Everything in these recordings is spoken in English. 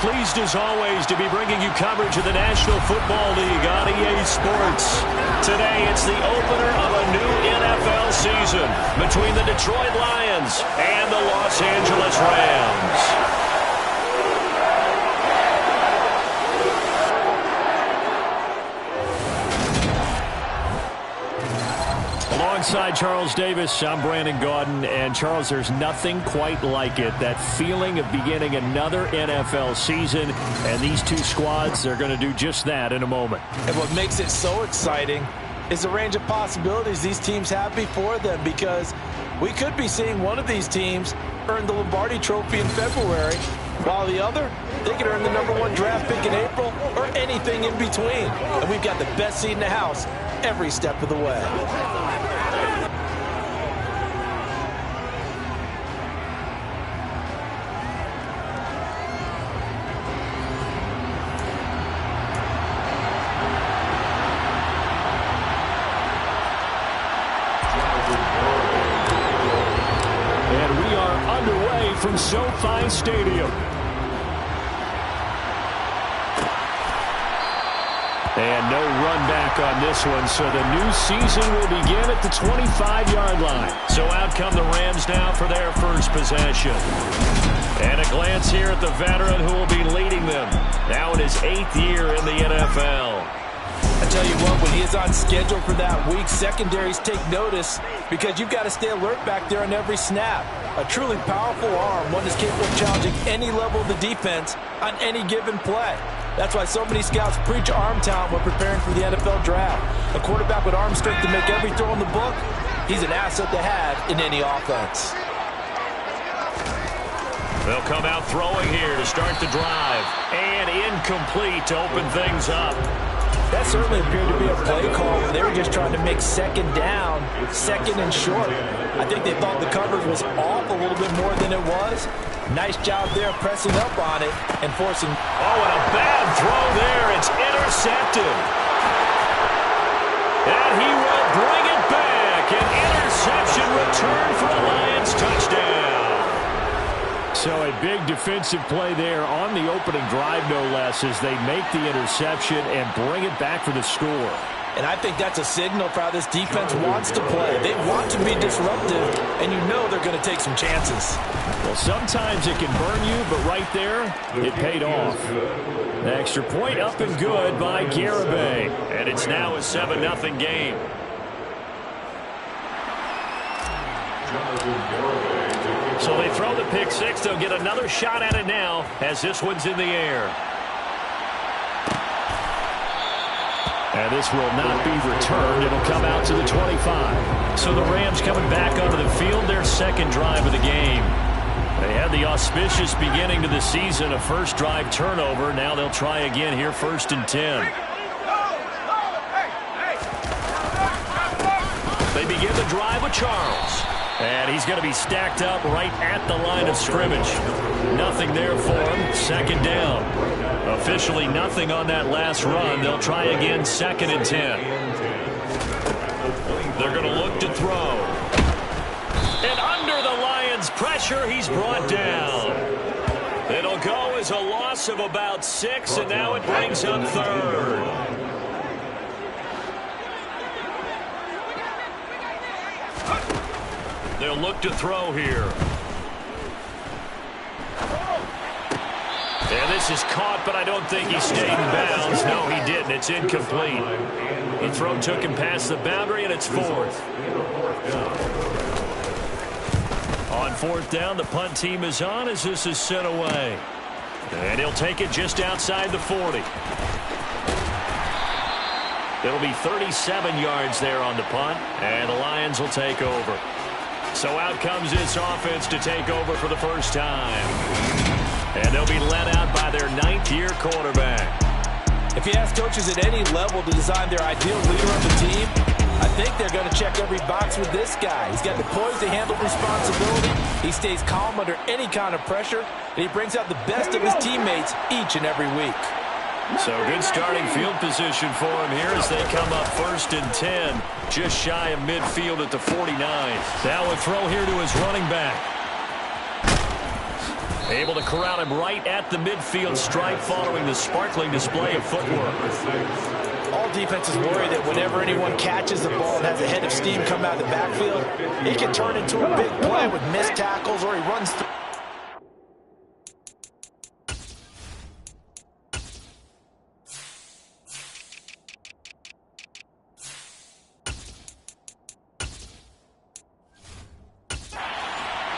pleased as always to be bringing you coverage of the National Football League on EA Sports. Today it's the opener of a new NFL season between the Detroit Lions and the Los Angeles Rams. Alongside Charles Davis, I'm Brandon Gaudin. And Charles, there's nothing quite like it. That feeling of beginning another NFL season. And these two squads are going to do just that in a moment. And what makes it so exciting is the range of possibilities these teams have before them, because we could be seeing one of these teams earn the Lombardi Trophy in February, while the other, they could earn the #1 draft pick in April or anything in between. And we've got the best seat in the house every step of the way. From SoFi Stadium. And no run back on this one, so the new season will begin at the 25-yard line. So out come the Rams now for their first possession. And a glance here at the veteran who will be leading them, now in his 8th year in the NFL. I tell you what, when he is on schedule for that week, secondaries take notice, because you've got to stay alert back there on every snap. A truly powerful arm, one that's capable of challenging any level of the defense on any given play. That's why so many scouts preach arm talent when preparing for the NFL draft. A quarterback with arm strength to make every throw in the book, he's an asset to have in any offense. They'll come out throwing here to start the drive. And incomplete to open things up. That certainly appeared to be a play call where they were just trying to make second down, second and short. I think they thought the coverage was off a little bit more than it was. Nice job there pressing up on it and forcing. Oh, and a bad throw there. It's intercepted. And he will bring it back. An interception return for a Lions touchdown. So a big defensive play there on the opening drive, no less, as they make the interception and bring it back for the score. And I think that's a signal for how this defense wants to play. They want to be disruptive, and you know they're going to take some chances. Well, sometimes it can burn you, but right there, it paid off. The extra point up and good by Garibay. And it's now a 7-0 game. So they throw the pick six. They'll get another shot at it now as this one's in the air. And this will not be returned. It'll come out to the 25. So the Rams coming back onto the field, their second drive of the game. They had the auspicious beginning to the season, a first drive turnover. Now they'll try again here, 1st and 10. They begin the drive with Charles. And he's going to be stacked up right at the line of scrimmage. Nothing there for him. Second down. Officially nothing on that last run. They'll try again, 2nd and 10. They're going to look to throw. And under the Lions' pressure, he's brought down. It'll go as a loss of about 6, and now it brings up 3rd. They'll look to throw here. And this is caught, but I don't think he stayed in bounds. No, he didn't. It's incomplete. The throw took him past the boundary, and it's 4th. On 4th down, the punt team is on as this is sent away. And he'll take it just outside the 40. It'll be 37 yards there on the punt, and the Lions will take over. So out comes this offense to take over for the first time. And they'll be led out by their 9th-year quarterback. If you ask coaches at any level to design their ideal leader of the team, I think they're going to check every box with this guy. He's got the poise to handle responsibility. He stays calm under any kind of pressure, and he brings out the best of his teammates each and every week. So good starting field position for him here as they come up 1st and 10, just shy of midfield at the 49. Now a throw here to his running back. Able to corral him right at the midfield stripe following the sparkling display of footwork. All defenses worry that whenever anyone catches the ball and has a head of steam come out of the backfield, he can turn into a big play with missed tackles or he runs through.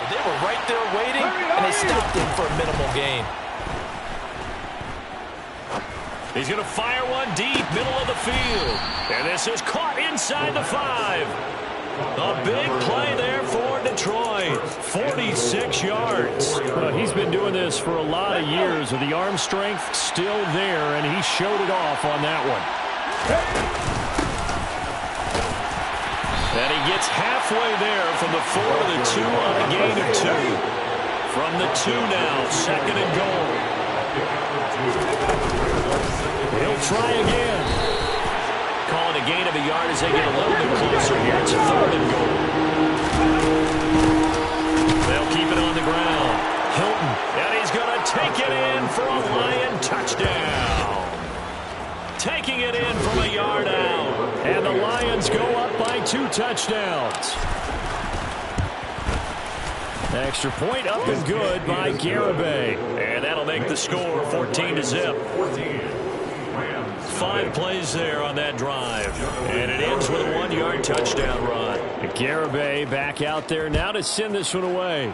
They were right there waiting, and they stopped him for a minimal gain. He's going to fire one deep, middle of the field. And this is caught inside the 5. A big play there for Detroit. 46 yards. Well, he's been doing this for a lot of years with the arm strength still there, and he showed it off on that one. And he gets halfway there from the 4 to the 2 on a gain of 2. From the 2 now, 2nd and goal. He'll try again. Calling a gain of a yard as they get a little bit closer here. It's 3rd and goal. They'll keep it on the ground. Hilton, and he's going to take it in for a Lion touchdown. Taking it in from a yard out. And the Lions go up by 2 touchdowns. Extra point up and good by Garibay. And that'll make the score 14-0. 5 plays there on that drive. And it ends with a 1-yard touchdown run. Garibay back out there now to send this one away.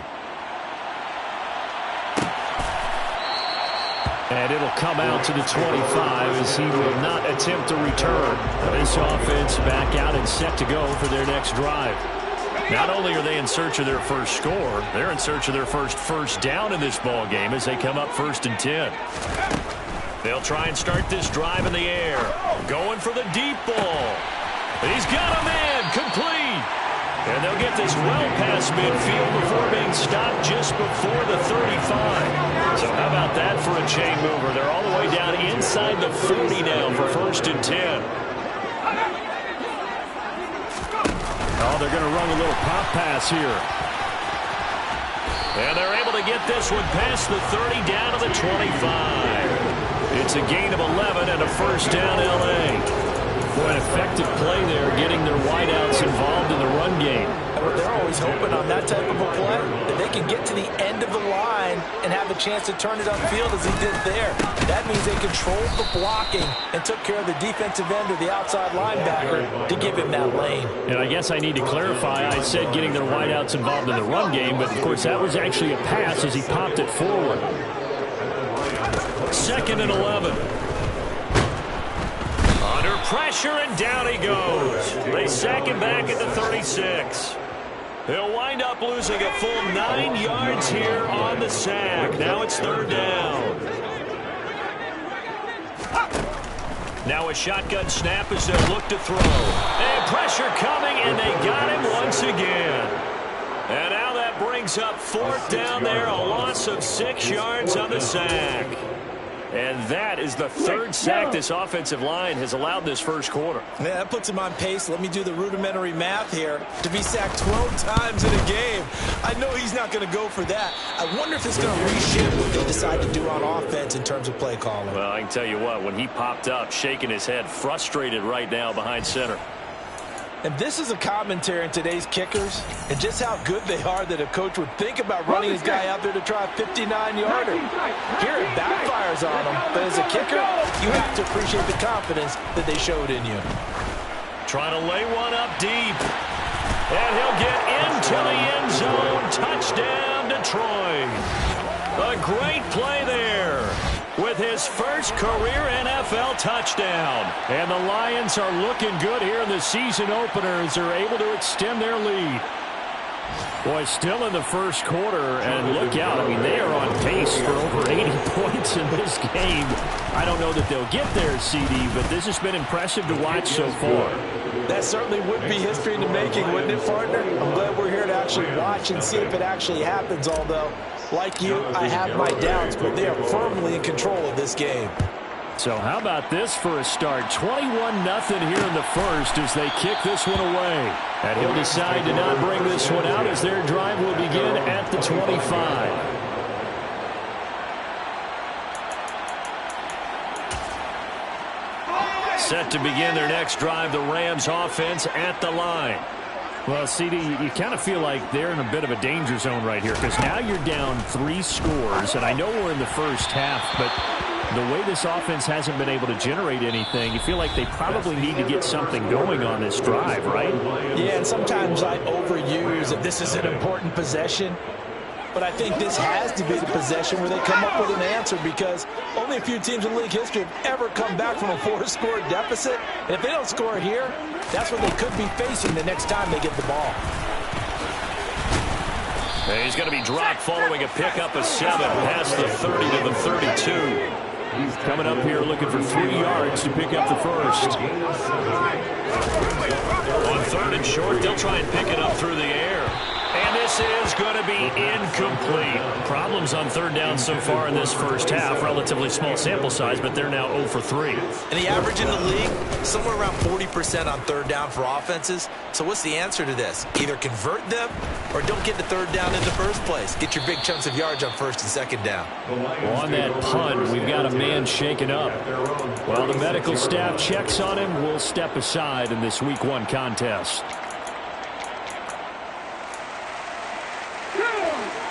And it'll come out to the 25 as he will not attempt to return. This offense back out and set to go for their next drive. Not only are they in search of their first score, they're in search of their first down in this ball game as they come up 1st and 10. They'll try and start this drive in the air. Going for the deep ball. And he's got him in. Complete. And they'll get this well past midfield before being stopped just before the 35. So how about that for a chain mover? They're all the way down inside the 40 now for 1st and 10. Oh, they're going to run a little pop pass here. And they're able to get this one past the 30 down to the 25. It's a gain of 11 and a 1st down L.A. Boy, an effective play there, getting their wideouts involved in the run game. And they're always hoping on that type of a play that they can get to the end of the line and have a chance to turn it upfield as he did there. That means they controlled the blocking and took care of the defensive end or the outside linebacker to give him that lane. And I guess I need to clarify, I said getting their wideouts involved in the run game, but of course that was actually a pass as he popped it forward. 2nd and 11. Under pressure, and down he goes. They sack him back at the 36. They'll wind up losing a full 9 yards here on the sack. Now it's 3rd down. Now a shotgun snap as they'll look to throw. And pressure coming, and they got him once again. And now that brings up 4th down there, a loss of 6 yards on the sack. And that is the 3rd sack this offensive line has allowed this first quarter. Yeah, that puts him on pace. Let me do the rudimentary math here. To be sacked 12 times in a game, I know he's not going to go for that. I wonder if it's going to reshape what they decide to do on offense in terms of play calling. Well, I can tell you what, when he popped up, shaking his head, frustrated right now behind center. And this is a commentary on today's kickers and just how good they are that a coach would think about running his guy out there to try a 59-yarder. Here it backfires on him, but as a kicker, you have to appreciate the confidence that they showed in you. Trying to lay one up deep. And he'll get into the end zone. Touchdown, Detroit. A great play there with his first career NFL touchdown. And the Lions are looking good here in the season opener as they're able to extend their lead. Boy, still in the first quarter, and look out. I mean, they are on pace for over 80 points in this game. I don't know that they'll get there, CD, but this has been impressive to watch so far. That certainly would be history in the making, wouldn't it, partner? I'm glad we're here to actually watch and see if it actually happens, although, like you, I have my doubts, but they are firmly in control of this game. So how about this for a start? 21-0 here in the first as they kick this one away. And he'll decide to not bring this one out as their drive will begin at the 25. Set to begin their next drive, the Rams offense at the line. Well, CD, you kind of feel like they're in a bit of a danger zone right here because now you're down 3 scores, and I know we're in the first half, but the way this offense hasn't been able to generate anything, you feel like they probably need to get something going on this drive, right? Yeah, and sometimes I overuse that this is an important possession. But I think this has to be the possession where they come up with an answer because only a few teams in league history have ever come back from a 4-score deficit. And if they don't score here, that's what they could be facing the next time they get the ball. And he's going to be dropped following a pickup of 7 past the 30 to the 32. He's coming up here looking for 3 yards to pick up the first. On 3rd and short, they'll try and pick it up through the air. And this is going to be incomplete. Problems on 3rd down so far in this first half. Relatively small sample size, but they're now 0 for 3. And the average in the league, somewhere around 40% on 3rd down for offenses. So what's the answer to this? Either convert them or don't get the 3rd down in the first place. Get your big chunks of yards on 1st and 2nd down. Well, on that punt, we've got a man shaken up. While the medical staff checks on him, we'll step aside in this Week 1 contest.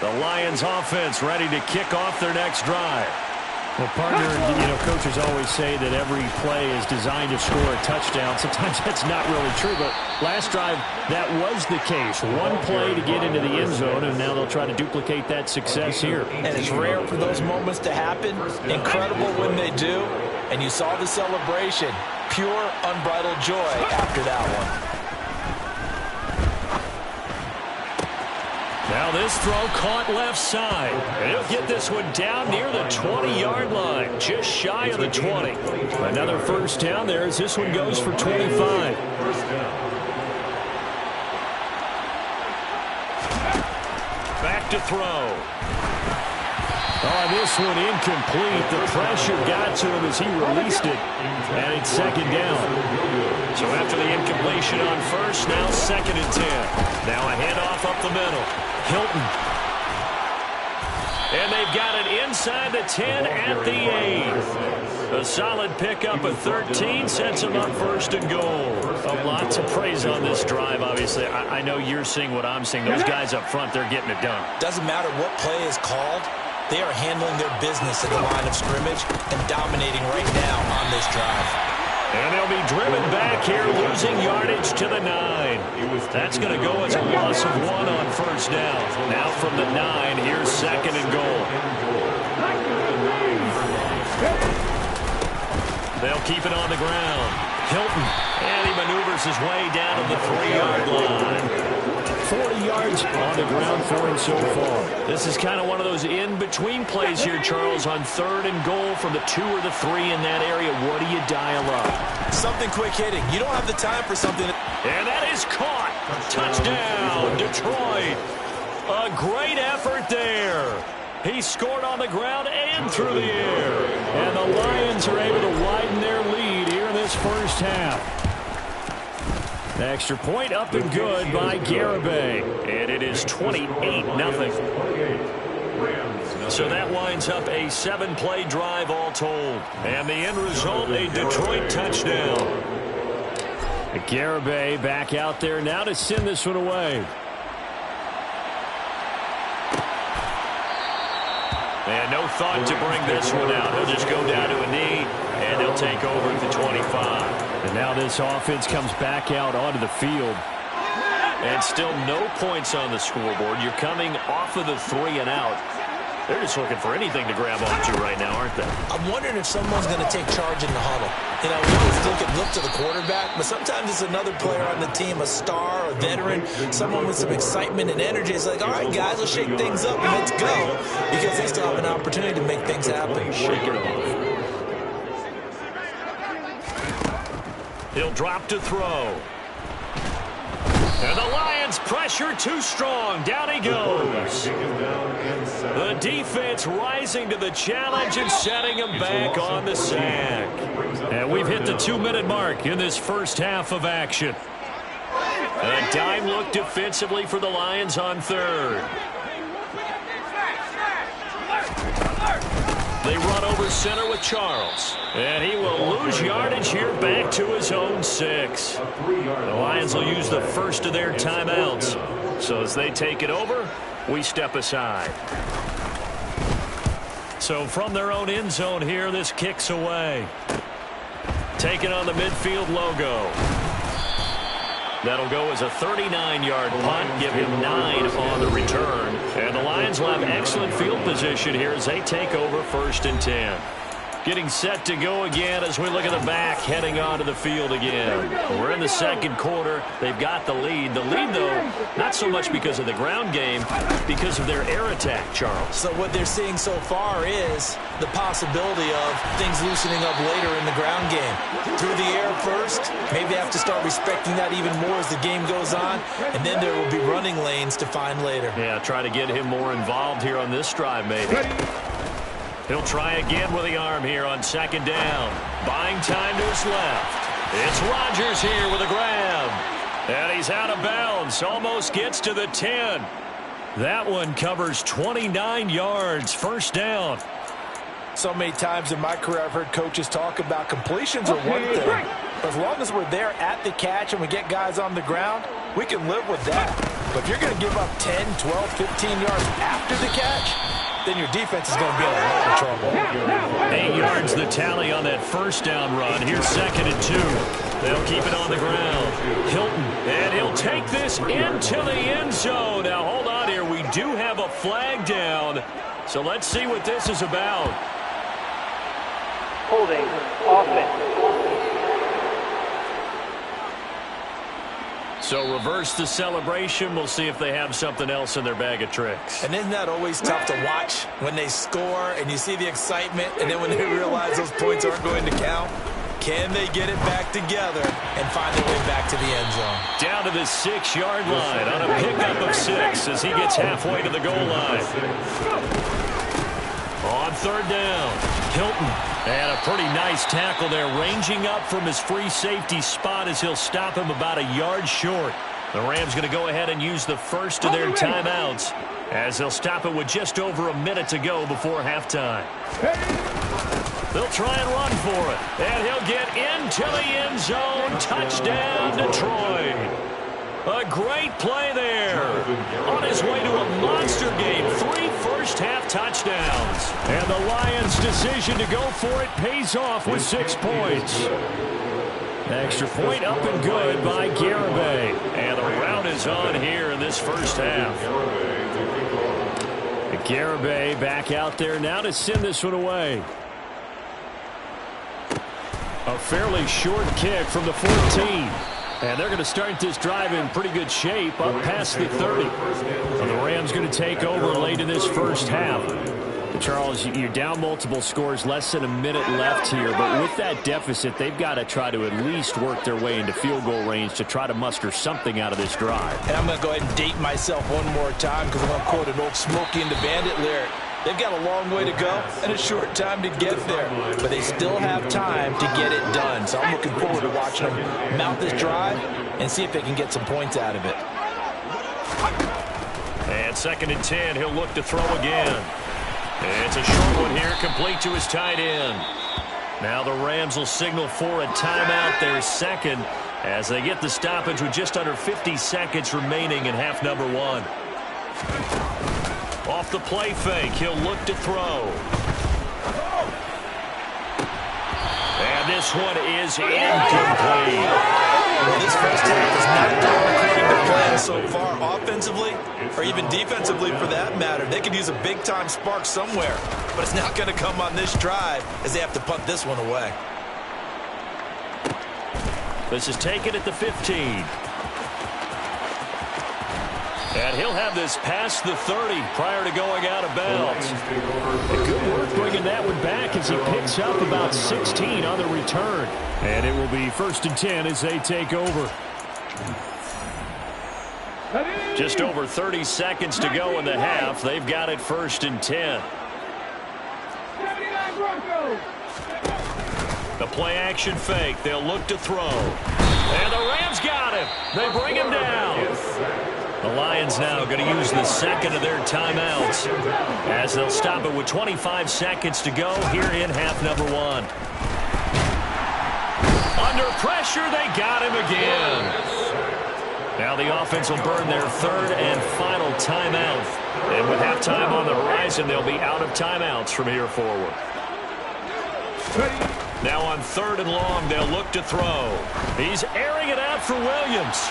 The Lions offense ready to kick off their next drive. Well, partner, coaches always say that every play is designed to score a touchdown. Sometimes that's not really true, but last drive, that was the case. One play to get into the end zone, and now they'll try to duplicate that success here. And it's rare for those moments to happen. Incredible when they do. And you saw the celebration. Pure, unbridled joy after that one. Now this throw caught left side. And he'll get this one down near the 20-yard line, just shy of the 20. Another first down there as this one goes for 25. Back to throw. Oh, this one incomplete. The pressure got to him as he released it. And it's 2nd down. So after the incompletion on 1st, now 2nd and 10. Now a handoff up the middle. Hilton. And they've got it inside the 10 at the 8. A solid pickup of 13 sets them up 1st and goal. A lot to praise on this drive, obviously. I know you're seeing what I'm seeing. Those guys up front, they're getting it done. Doesn't matter what play is called. They are handling their business at the line of scrimmage and dominating right now on this drive. And they'll be driven back here, losing yardage to the 9. That's going to go as a loss of 1 on 1st down. Now from the 9, here's 2nd and goal. They'll keep it on the ground. Hilton, and he maneuvers his way down to the 3-yard line. 40 yards on the ground for him so far. This is kind of one of those in-between plays here, Charles, on 3rd and goal from the 2 or the 3 in that area. What do you dial up? Something quick hitting. You don't have the time for something. And that is caught. Touchdown, Detroit. A great effort there. He scored on the ground and through the air. And the Lions are able to widen their lead here in this first half. Extra point up and good by Garibay. And it is 28-0. So that winds up a 7-play drive all told. And the end result, a Detroit touchdown. Garibay back out there now to send this one away. And no thought to bring this one out. He'll just go down to a knee, and they'll take over at the 25. And now this offense comes back out onto the field. And still no points on the scoreboard. You're coming off of the 3 and out. They're just looking for anything to grab onto right now, aren't they? I'm wondering if someone's going to take charge in the huddle. You know, we always look to the quarterback, but sometimes it's another player on the team, a star, a veteran, someone with some excitement and energy. It's like, all right, guys, let's shake things up and let's go, because they still have an opportunity to make things happen. Shake it off. He'll drop to throw. And the Lions pressure too strong. Down he goes. The defense rising to the challenge and setting him back on the sack. And we've hit the 2-minute mark in this first half of action. A dime look defensively for the Lions on 3rd. They run over center with Charles. And he will lose yardage here back to his own 6. The Lions will use the first of their timeouts. So as they take it over, we step aside. So from their own end zone here, this kicks away. Taking on the midfield logo. That'll go as a 39-yard punt, give him 9 on the return. And the Lions will have excellent field position here as they take over 1st and 10. Getting set to go again as we look at the back, heading onto the field again. We're in the second quarter. They've got the lead. The lead, though, not so much because of the ground game, because of their air attack, Charles. So what they're seeing so far is the possibility of things loosening up later in the ground game. Through the air first, maybe they have to start respecting that even more as the game goes on, and then there will be running lanes to find later. Yeah, try to get him more involved here on this drive, maybe. He'll try again with the arm here on 2nd down. Buying time to his left. It's Rodgers here with a grab. And he's out of bounds. Almost gets to the 10. That one covers 29 yards. 1st down. So many times in my career I've heard coaches talk about completions are one thing. But as long as we're there at the catch and we get guys on the ground, we can live with that. But if you're going to give up 10, 12, 15 yards after the catch, then your defense is going to be in a lot of trouble. 8 yards the tally on that 1st down run. Here's 2nd and 2. They'll keep it on the ground. Hilton, and he'll take this into the end zone. Now, hold on here. We do have a flag down. So let's see what this is about. Holding offense. So reverse the celebration. We'll see if they have something else in their bag of tricks. And isn't that always tough to watch when they score and you see the excitement, and then when they realize those points aren't going to count? Can they get it back together and find their way back to the end zone? Down to the 6-yard line on a pickup of 6 as he gets halfway to the goal line. On 3rd down, Hilton. And a pretty nice tackle there, ranging up from his free safety spot as he'll stop him about a yard short. The Rams going to go ahead and use the first of their timeouts as they'll stop it with just over a minute to go before halftime. They'll try and run for it, and he'll get into the end zone. Touchdown, Detroit. A great play there. On his way to a monster game. 3 first-half touchdowns. And the Lions' decision to go for it pays off with 6 points. Extra point up and good by Garibay. And the round is on here in this first half. Garibay back out there now to send this one away. A fairly short kick from the 14. And they're going to start this drive in pretty good shape up past the 30. And the Rams going to take over late in this first half. Charles, you're down multiple scores, less than a minute left here. But with that deficit, they've got to try to at least work their way into field goal range to try to muster something out of this drive. And I'm going to go ahead and date myself one more time because I'm going to quote an old Smokey and the Bandit lyric. They've got a long way to go and a short time to get there. But they still have time to get it done. So I'm looking forward to watching them mount this drive and see if they can get some points out of it. And 2nd and 10, he'll look to throw again. It's a short one here, complete to his tight end. Now the Rams will signal for a timeout, their second, as they get the stoppage with just under 50 seconds remaining in half number 1. Off the play fake, he'll look to throw. And this one is incomplete. Well, this first half is not going according to plan so far, offensively or even defensively for that matter. They could use a big-time spark somewhere, but it's not going to come on this drive as they have to punt this one away. This is taken at the 15. And he'll have this past the 30 prior to going out of bounds. Good work bringing that one back as he picks up about 16 on the return. And it will be 1st and 10 as they take over. Just over 30 seconds to go in the half. They've got it 1st and 10. The play action fake. They'll look to throw. And the Rams got him. They bring him down. The Lions now going to use the second of their timeouts as they'll stop it with 25 seconds to go here in half number one. Under pressure, they got him again. Now the offense will burn their third and final timeout. And with halftime on the horizon, they'll be out of timeouts from here forward. Now on third and long, they'll look to throw. He's airing it out for Williams.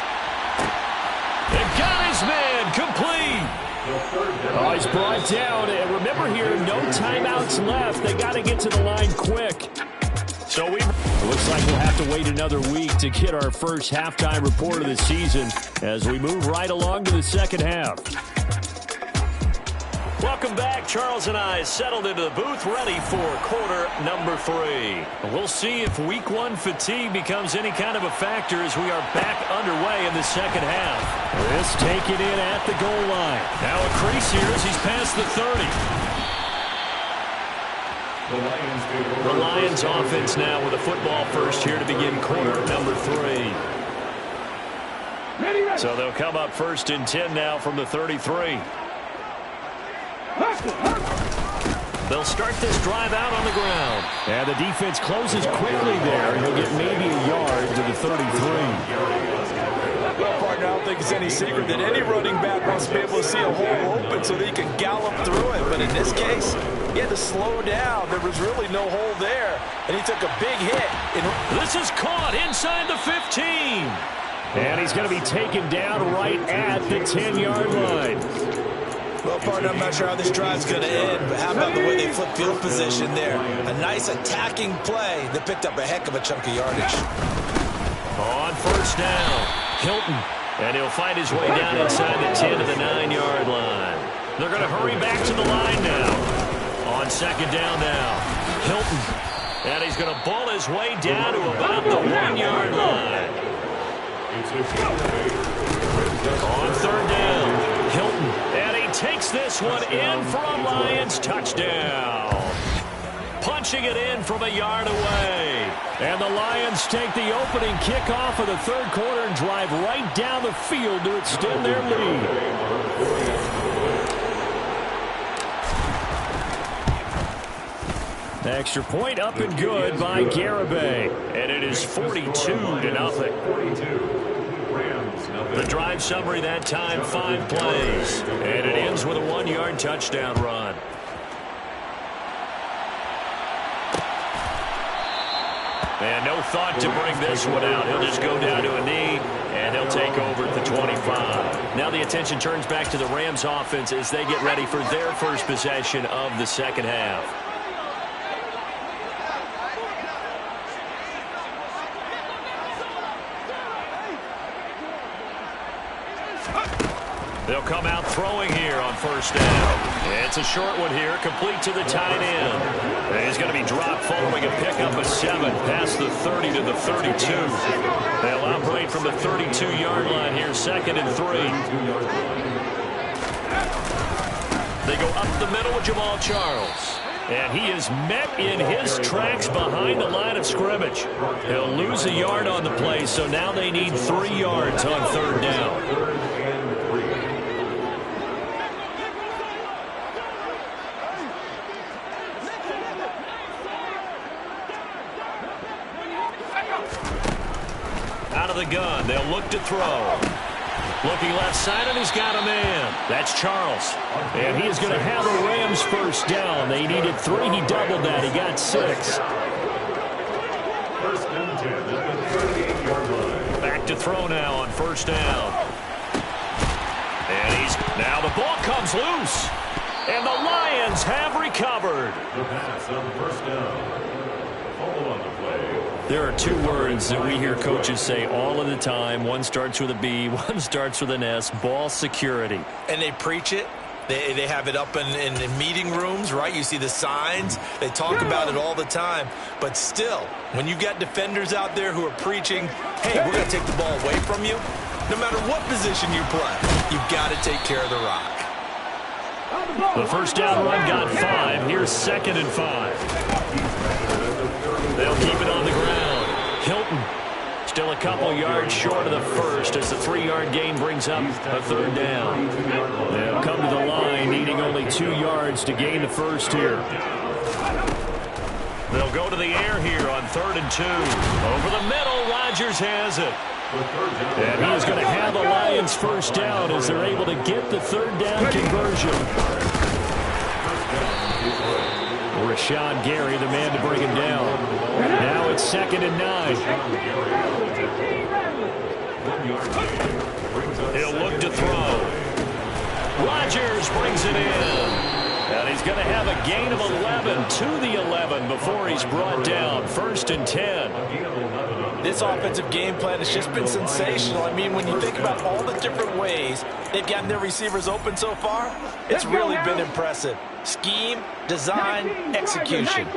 They've got his man complete. Oh, he's brought down. And remember here, no timeouts left. They got to get to the line quick. So it looks like we'll have to wait another week to get our first halftime report of the season as we move right along to the second half. Welcome back. Charles and I settled into the booth ready for quarter number 3. We'll see if week 1 fatigue becomes any kind of a factor as we are back underway in the second half. This taken in at the goal line. Now a crease here as he's past the 30. The Lions offense now with a football first here to begin quarter number 3. So they'll come up first and 10 now from the 33. They'll start this drive out on the ground. And the defense closes quickly there. He'll get maybe a yard to the 33. Well, partner, I don't think it's any secret that any running back wants to be able to see a hole open so that he can gallop through it. But in this case, he had to slow down. There was really no hole there, and he took a big hit. This is caught inside the 15. And he's going to be taken down right at the 10-yard line. Well, partner, I'm not sure how this drive's going to end, but how about the way they flip field position there? A nice attacking play that picked up a heck of a chunk of yardage. On first down, Hilton. And he'll find his way down inside the 10 to the 9-yard line. They're going to hurry back to the line now. On second down now, Hilton. And he's going to ball his way down to about the 1-yard line. On third down, Hilton. And he takes this one in for a Lions touchdown. Punching it in from a yard away. And the Lions take the opening kickoff of the third quarter and drive right down the field to extend their lead. Extra point up and good by Garibay. And it is 42-0. The drive summary that time, 5 plays. And it ends with a 1-yard touchdown run. And no thought to bring this one out. He'll just go down to a knee, and he'll take over at the 25. Now the attention turns back to the Rams offense as they get ready for their first possession of the second half. They'll come out throwing here on first down. It's a short one here, complete to the tight end. And he's going to be dropped following a pickup of 7 past the 30 to the 32. They'll operate from the 32-yard line here, second and 3. They go up the middle with Jamal Charles. And he is met in his tracks behind the line of scrimmage. He'll lose a yard on the play, so now they need 3 yards on third down. Out of the gun, they'll look to throw. Looking left side, and he's got a man. That's Charles. And he is going to have a Rams first down. They needed 3. He doubled that. He got 6. First and 10 at the 38-yard line. Back to throw now on first down. And now the ball comes loose. And the Lions have recovered. The pass on first down. Follow on the play. There are 2 words that we hear coaches say all of the time. One starts with a B, one starts with an S, ball security. And they preach it. They have it up in meeting rooms, right? You see the signs. They talk about it all the time. But still, when you got defenders out there who are preaching, hey, we're going to take the ball away from you, no matter what position you play, you've got to take care of the rock. The first down run got 5. Here's second and 5. They'll keep it on the ground. Hilton Still a couple yards short of the first as the 3-yard gain brings up a third down. They'll come to the line needing only 2 yards to gain the first here. They'll go to the air here on 3rd and 2. Over the middle, Rodgers has it. And he is going to have the Lions first down as they're able to get the 3rd down conversion. Rashawn Gary, the man to bring him down. Now it's 2nd and 9. He'll look to throw. Rodgers brings it in. And he's going to have a gain of 11 to the 11 before he's brought down. 1st and 10. This offensive game plan has just been sensational. I mean, when you think about all the different ways they've gotten their receivers open so far, it's really been impressive. Scheme, design, execution.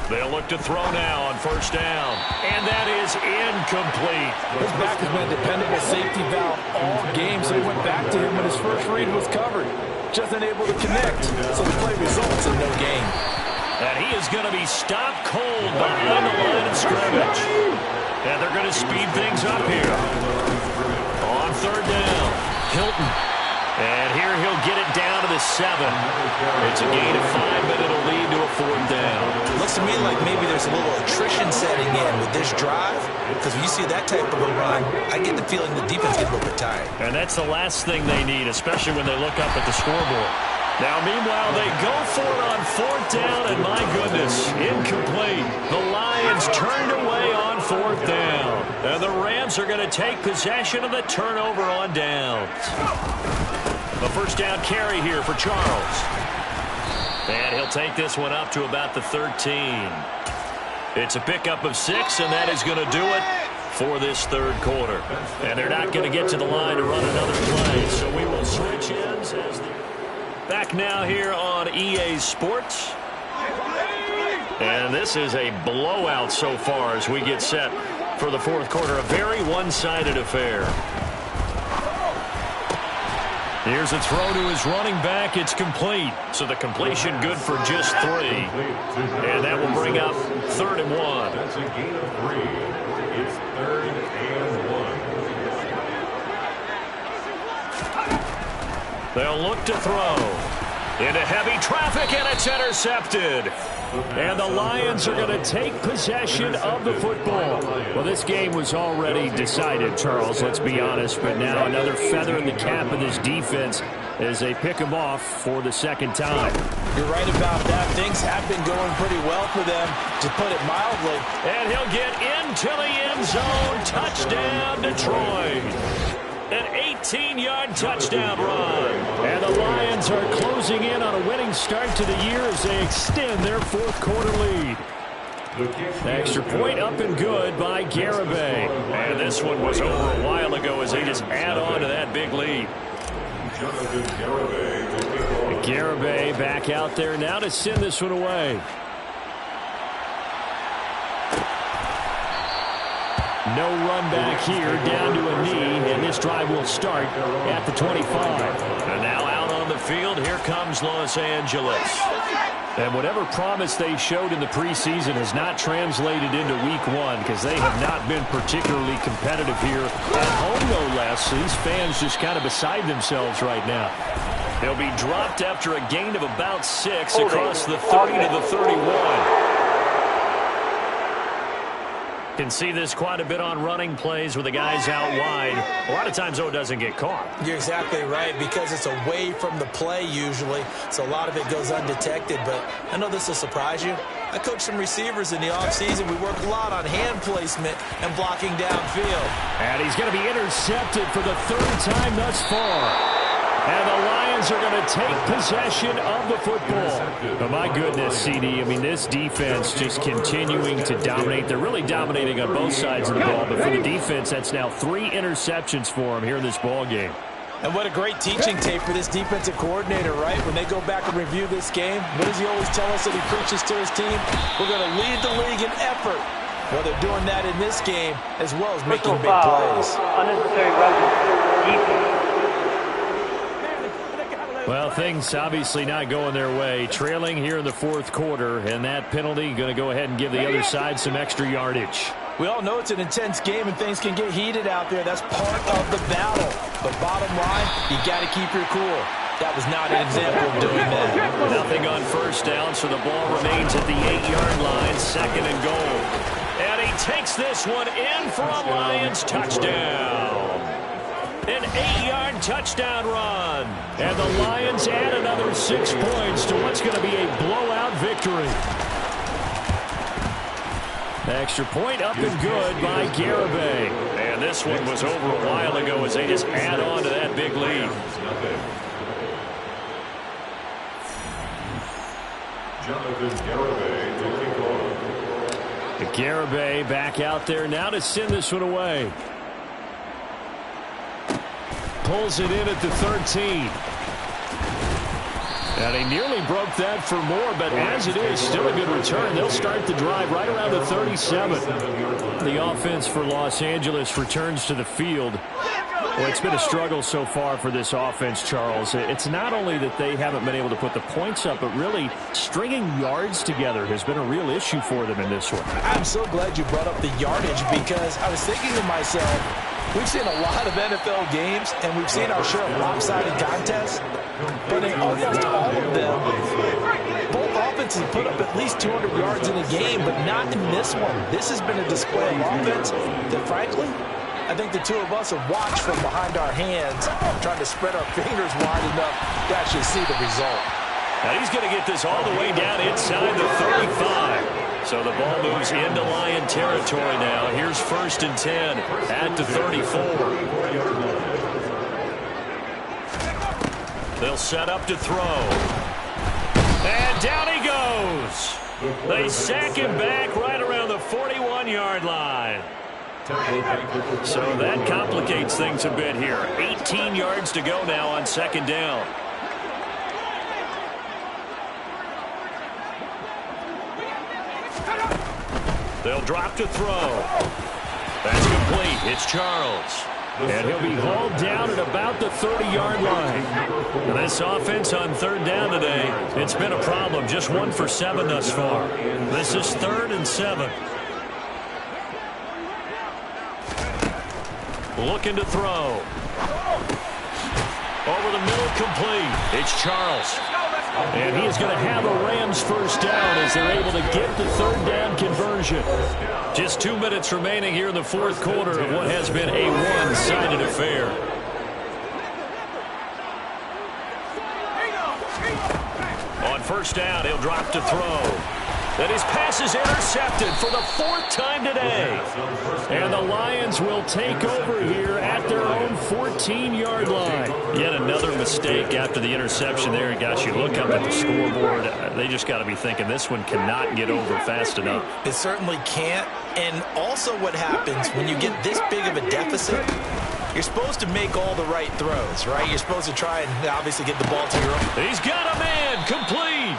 They'll look to throw now on 1st down. And that is incomplete. His back has been a dependable safety valve all game, so he went back to him when his first read was covered. Just unable to connect, so the play results in no gain. And he is going to be stopped cold behind the line of scrimmage. And they're going to speed things up here. On 3rd down, Hilton. And here he'll get it down to the 7. It's a gain of 5, but it'll lead to a 4th down. Looks to me like maybe there's a little attrition setting in with this drive, because when you see that type of a run, I get the feeling the defense gets a little bit tired. And that's the last thing they need, especially when they look up at the scoreboard. Now, meanwhile, they go for it on 4th down, and my goodness, incomplete. The Lions turned away on 4th down. And the Rams are going to take possession of the turnover on downs. A 1st down carry here for Charles. And he'll take this one up to about the 13. It's a pickup of 6, and that is going to do it for this 3rd quarter. And they're not going to get to the line to run another play, so we will switch ends as the... Back now here on EA Sports. And this is a blowout so far as we get set for the 4th quarter. A very one-sided affair. Here's a throw to his running back. It's complete. So the completion good for just 3. And that will bring up 3rd and 1. That's a gain of 3. It's 3rd and 1. They'll look to throw. Into heavy traffic, and it's intercepted. And the Lions are going to take possession of the football. Well, this game was already decided, Charles, let's be honest. But now another feather in the cap of this defense as they pick him off for the 2nd time. You're right about that. Things have been going pretty well for them, to put it mildly. And he'll get into the end zone. Touchdown, Detroit. An 18-yard touchdown run. And the Lions are closing in on a winning start to the year as they extend their 4th quarter lead. The extra point up and good by Garibay. And this one was over a while ago as they just add on to that big lead. Garibay back out there now to send this one away. No run back here, down to a knee, and this drive will start at the 25. And now out on the field, here comes Los Angeles. And whatever promise they showed in the preseason has not translated into week 1 because they have not been particularly competitive here at home, no less. These fans just kind of beside themselves right now. They'll be dropped after a gain of about 6 across the 30 to the 31. Can see this quite a bit on running plays with the guys out wide. A lot of times, though, it doesn't get caught. You're exactly right, because it's away from the play usually, so a lot of it goes undetected. But I know this will surprise you. I coached some receivers in the offseason. We worked a lot on hand placement and blocking downfield. And he's going to be intercepted for the 3rd time thus far. And the Lions are going to take possession of the football. Oh, my goodness, CD. I mean, this defense just continuing to dominate. They're really dominating on both sides of the ball. But for the defense, that's now 3 interceptions for them here in this ball game. And what a great teaching tape for this defensive coordinator, right? When they go back and review this game, what does he always tell us that he preaches to his team? We're going to lead the league in effort. Well, they're doing that in this game as well as making big plays. Unnecessary roughness. Defense. Well, things obviously not going their way. Trailing here in the 4th quarter, and that penalty going to go ahead and give the other side some extra yardage. We all know it's an intense game and things can get heated out there. That's part of the battle. But bottom line, you got to keep your cool. That was not an example of doing that. Nothing on first down, so the ball remains at the 8-yard line, 2nd and goal. And he takes this one in for a Lions touchdown. An 8-yard touchdown run. And the Lions add another 6 points to what's going to be a blowout victory. Extra point up and good by Garibay. And this one was over a while ago as they just add on to that big lead. Jonathan Garibay to kick off. Garibay back out there now to send this one away. Pulls it in at the 13. And he nearly broke that for more, but as it is, still a good return. They'll start the drive right around the 37. The offense for Los Angeles returns to the field. Well, it's been a struggle so far for this offense, Charles. It's not only that they haven't been able to put the points up, but really stringing yards together has been a real issue for them in this one. I'm so glad you brought up the yardage because I was thinking to myself, we've seen a lot of NFL games, and we've seen our share of lopsided contests. But in almost all of them, both offenses put up at least 200 yards in a game, but not in this one. This has been a display of offense that, frankly, I think the two of us have watched from behind our hands, trying to spread our fingers wide enough to actually see the result. Now he's going to get this all the way down inside the 35. So the ball moves into Lion territory now. Here's 1st and 10 at the 34. They'll set up to throw. And down he goes. They sack him back right around the 41-yard line. So that complicates things a bit here. 18 yards to go now on 2nd down. They'll drop to throw. That's complete. It's Charles. And he'll be hauled down at about the 30-yard line. Now this offense on 3rd down today, it's been a problem. Just 1 for 7 thus far. This is 3rd and 7. Looking to throw. Over the middle, complete. It's Charles. And he is going to have a Rams first down as they're able to get the 3rd down conversion. Just 2 minutes remaining here in the 4th quarter of what has been a one-sided affair. On 1st down, he'll drop to throw. And his pass is intercepted for the 4th time today. And the Lions will take over here at their own 14-yard line. Yet another mistake after the interception there. And gosh, you look up at the scoreboard, they just got to be thinking this one cannot get over fast enough. It certainly can't. And also what happens when you get this big of a deficit, you're supposed to make all the right throws, right? You're supposed to try and obviously get the ball to your own. He's got a man, complete.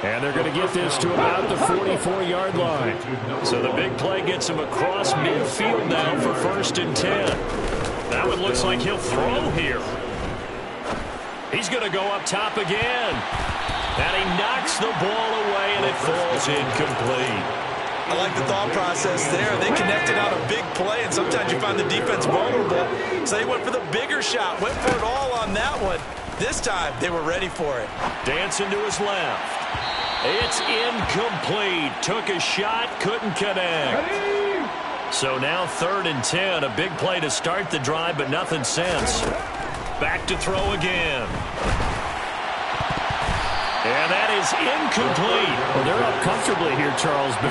And they're going to get this to about the 44-yard line. So the big play gets him across midfield now for 1st and 10. That one looks like he'll throw here. He's going to go up top again. And he knocks the ball away, and it falls incomplete. I like the thought process there. They connected on a big play, and sometimes you find the defense vulnerable. So they went for the bigger shot, went for it all on that one. This time, they were ready for it. Dancing to his left. It's incomplete. Took a shot, couldn't connect. So now 3rd and 10. A big play to start the drive, but nothing since. Back to throw again. And that is incomplete. Well, they're up comfortably here, Charles, but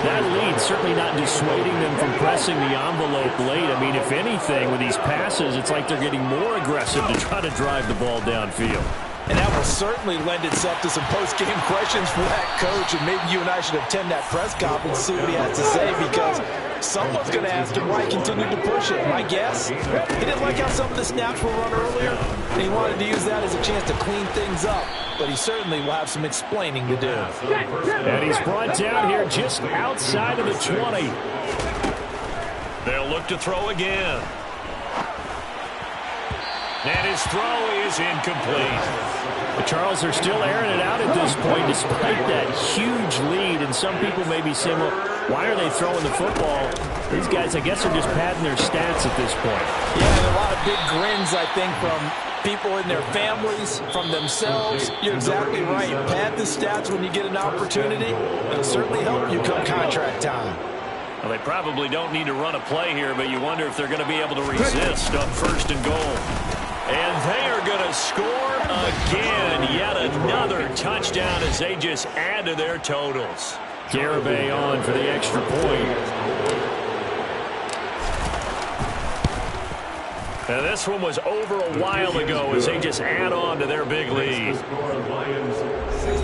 that lead certainly not dissuading them from pressing the envelope late. I mean, if anything, with these passes, it's like they're getting more aggressive to try to drive the ball downfield. And that will certainly lend itself to some post-game questions for that coach, and maybe you and I should attend that press conference and see what he has to say, because someone's going to ask him why he continued to push it. My guess, he didn't like how some of the snaps were run earlier, and he wanted to use that as a chance to clean things up. But he certainly will have some explaining to do. And he's brought down here just outside of the 20. They'll look to throw again. And his throw is incomplete. Charles, they're still airing it out at this point despite that huge lead. And some people may be saying, well, Why are they throwing the football? These guys, I guess, are just padding their stats at this point. Yeah, and a lot of big grins, I think, from people in their families, from themselves. You're exactly right. Pad the stats when you get an opportunity. It'll certainly help you come contract time. Well, they probably don't need to run a play here, but you wonder if they're going to be able to resist on 1st and goal. And they are going to score again. Yet another touchdown as they just add to their totals. Garibay on for the extra point. And this one was over a while ago as they just add on to their big lead.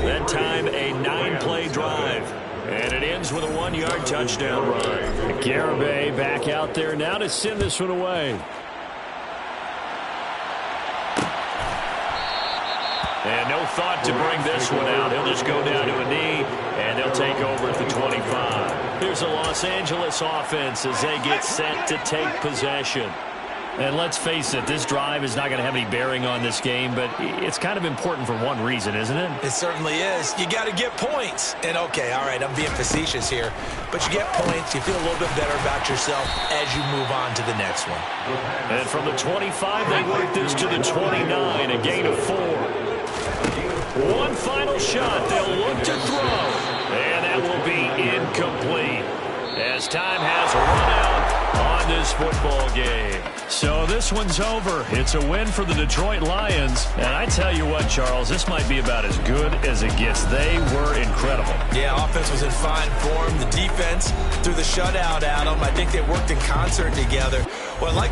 That time a 9-play drive. And it ends with a 1-yard touchdown run. Garibay back out there now to send this one away. And no thought to bring this one out. He'll just go down to a knee, and they'll take over at the 25. Here's the Los Angeles offense as they get set to take possession. And let's face it, this drive is not going to have any bearing on this game, but it's kind of important for one reason, isn't it? It certainly is. You got to get points. And, okay, all right, I'm being facetious here. But you get points, you feel a little bit better about yourself as you move on to the next one. And from the 25, they work this to the 29, a gain of 4. One final shot. They'll look to throw. And that will be incomplete as time has run out on this football game. So this one's over. It's a win for the Detroit Lions. And I tell you what, Charles, this might be about as good as it gets. They were incredible. Yeah, offense was in fine form. The defense threw the shutout at them. I think they worked in concert together. Well, like